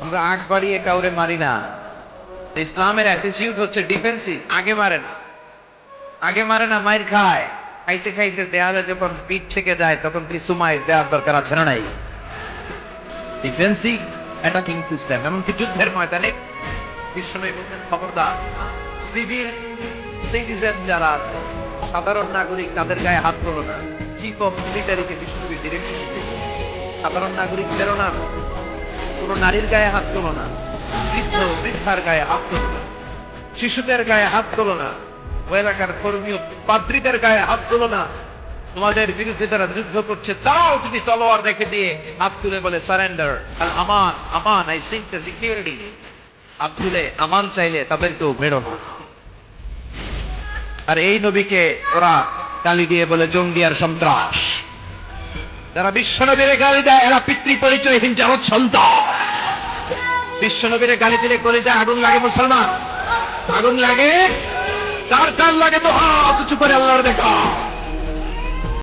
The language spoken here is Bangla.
আমরা আগ বাড়িয়ে কাউরে মারি না। ইসলামের অ্যাটিটিউড হচ্ছে ডিফেন্সিভ। আগে মারে না, মাইর খায়। খাইতে খাইতে দেয়ালে যখন পিঠ থেকে যায় তখন কিছু মাইর দেওয়ার দরকার আছে না নাই? Defensive attacking system. এমনকি যুদ্ধের ময়দানে বিশ্বনবী বলতেন, খবরদার সিভিল সিটিজেন যারা আছে, সাধারণ নাগরিক, তাদের গায়ে হাত তোলো না। চিফ অফ মিলিটারিকে বিশ্বনবী ডিরেকশন দিতেন, সাধারণ নাগরিকদেরও না, কোন নারীর গায়ে হাত তোলো না, বৃদ্ধার গায়ে হাত তোলো না, শিশুদের গায়ে হাত তোলো না, এলাকার কর্মীয় পাদ্রীদের গায়ে হাত তোলো না। তোমাদের বিরুদ্ধে যারা যুদ্ধ করছে তাও যদি তলোয়ার রেখে দিয়ে হাত তুলে বলে surrender, Aman Aman, I sick the security, হাত তুলে আমান চাইলে তাদেরকেও মেরো না। আর এই নবীকে ওরা গালি দিয়ে বলে জঙ্গি আর সন্ত্রাস। যারা বিশ্বনবীরে গালি দেয় এরা পিতৃ পরিচয়হীন জগৎ সন্তান। বিশ্বনবীরে গালি দিলে করে যায় আগুন লাগে। মুসলমান আগুন লাগে, কার কার লাগে তো হাত উঁচু করে আল্লাহর দেখা।